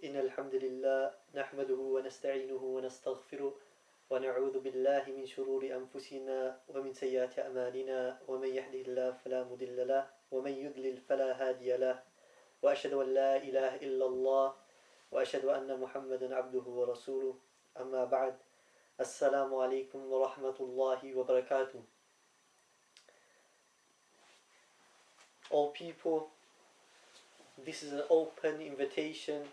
إن الحمد لله نحمده ونستعينه ونستغفره ونعوذ بالله من شرور أنفسنا ومن سيئات أعمالنا ومن يهده الله فلا مضل له ومن يضلل فلا هادي له وأشهد أن لا إله إلا الله وأشهد أن محمدا عبده ورسوله أما بعد السلام عليكم ورحمة الله وبركاته. All people, this is an open invitation,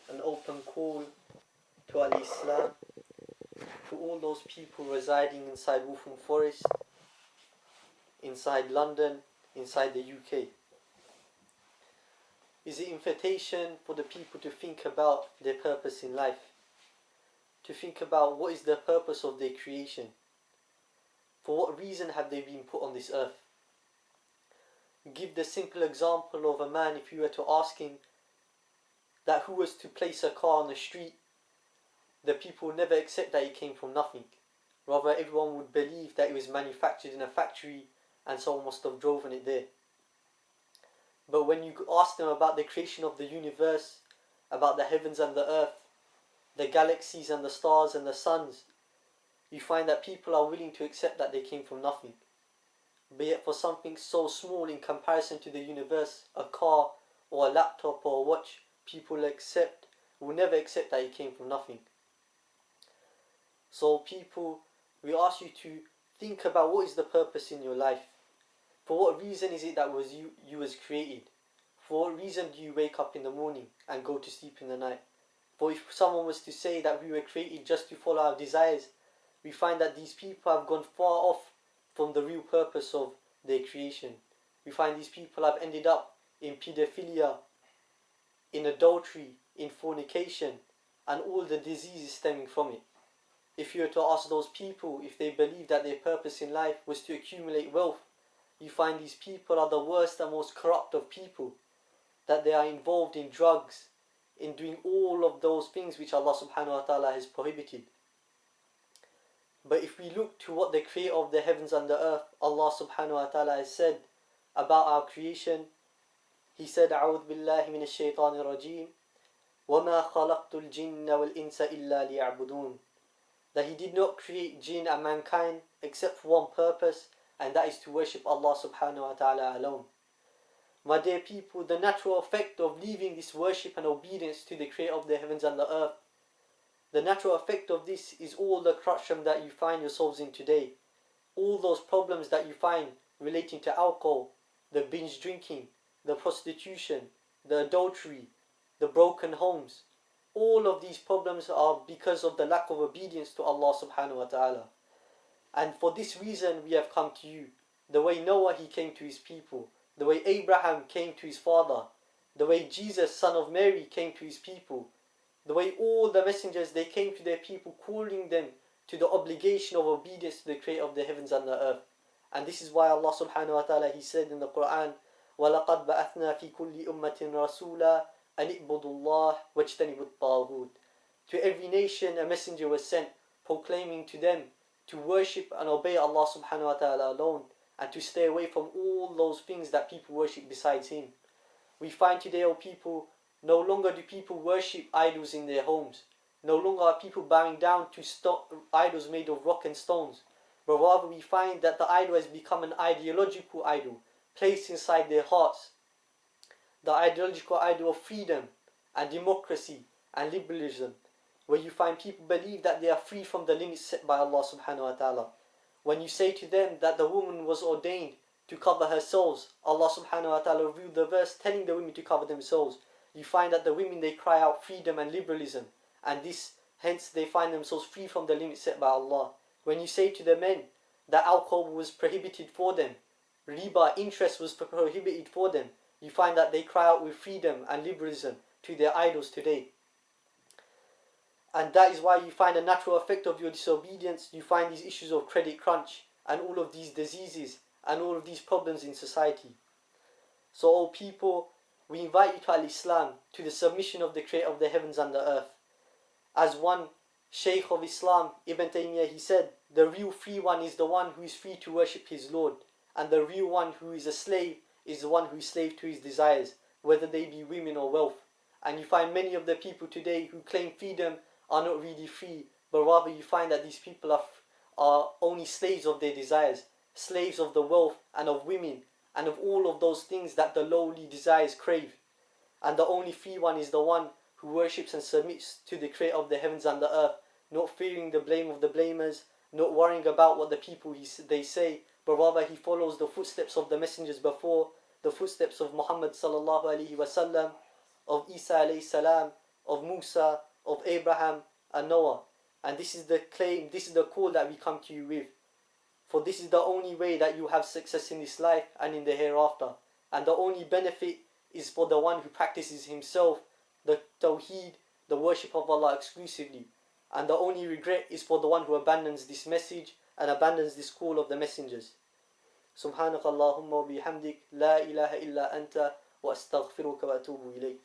an open call to Al-Islam, to all those people residing inside Wolfram Forest, inside London, inside the UK. Is an invitation for the people to think about their purpose in life, to think about what is the purpose of their creation, for what reason have they been put on this earth. Give the simple example of a man, if you were to ask him that who was to place a car on the street, the people would never accept that it came from nothing. Rather, everyone would believe that it was manufactured in a factory and someone must have driven it there. But when you ask them about the creation of the universe, about the heavens and the earth, the galaxies and the stars and the suns, you find that people are willing to accept that they came from nothing. But yet for something so small in comparison to the universe, a car or a laptop or a watch, people will never accept that it came from nothing. So people, we ask you to think about what is the purpose in your life. For what reason is it that you was created? For what reason do you wake up in the morning and go to sleep in the night? For if someone was to say that we were created just to follow our desires, we find that these people have gone far off from the real purpose of their creation. We find these people have ended up in pedophilia, in adultery, in fornication, and all the diseases stemming from it. If you were to ask those people if they believe that their purpose in life was to accumulate wealth, you find these people are the worst and most corrupt of people, that they are involved in drugs, in doing all of those things which Allah subhanahu wa ta'ala has prohibited. But if we look to what the creator of the heavens and the earth, Allah subhanahu wa ta'ala has said about our creation, He said, أعوذ بالله من الشيطان الرجيم وما خلقت الجن والإنس إلا ليعبدون. That He did not create jinn and mankind except for one purpose, and that is to worship Allah subhanahu wa ta'ala alone. My dear people, the natural effect of leaving this worship and obedience to the creator of the heavens and the earth, the natural effect of this is all the corruption that you find yourselves in today. All those problems that you find relating to alcohol, the binge drinking, the prostitution, the adultery, the broken homes. All of these problems are because of the lack of obedience to Allah subhanahu wa ta'ala. And for this reason we have come to you. The way Noah, he came to his people. The way Abraham came to his father. The way Jesus, son of Mary, came to his people. The way all the messengers, they came to their people, calling them to the obligation of obedience to the creator of the heavens and the earth. And this is why Allah subhanahu wa ta'ala, He said in the Quran, وَلَقَدْ بَعَثْنَا فِي كُلِّ أُمَّةٍ رَسُولًا أَنِ اعْبُدُوا اللَّهَ وَاجْتَنِبُوا الطَّاغُوتَ. To every nation a messenger was sent, proclaiming to them to worship and obey Allah subhanahu wa ta'ala alone, and to stay away from all those things that people worship besides Him. We find today, O people, no longer do people worship idols in their homes. No longer are people bowing down to idols made of rock and stones. But rather we find that the idol has become an ideological idol placed inside their hearts. The ideological idol of freedom and democracy and liberalism, where you find people believe that they are free from the limits set by Allah subhanahu wa ta'ala. When you say to them that the woman was ordained to cover herself, Allah subhanahu wa ta'ala revealed the verse telling the women to cover themselves. You find that the women, they cry out freedom and liberalism, and hence they find themselves free from the limits set by Allah. When you say to the men that alcohol was prohibited for them, riba, interest was prohibited for them, you find that they cry out with freedom and liberalism to their idols today. And that is why you find a natural effect of your disobedience. You find these issues of credit crunch and all of these diseases and all of these problems in society. So, all people, we invite you to Al-Islam, to the submission of the creator of the heavens and the earth. As one Shaykh of Islam, Ibn Taymiyyah, he said, the real free one is the one who is free to worship his Lord, and the real one who is a slave is the one who is slave to his desires, whether they be women or wealth. And you find many of the people today who claim freedom are not really free, but rather you find that these people are only slaves of their desires, slaves of the wealth and of women and of all of those things that the lowly desires crave. And the only free one is the one who worships and submits to the Creator of the heavens and the earth, not fearing the blame of the blamers, not worrying about what the people they say, but rather he follows the footsteps of the messengers before, the footsteps of Muhammad sallallahu alaihi wasallam, of Isa alayhi salam, of Musa, of Abraham and Noah. And this is the claim, this is the call that we come to you with. For this is the only way that you have success in this life and in the hereafter. And the only benefit is for the one who practices himself the Tawheed, the worship of Allah exclusively. And the only regret is for the one who abandons this message and abandons this call of the messengers. Subhanakallahumma wa bihamdik, la ilaha illa anta, wa astaghfiruka wa atubu ilayk.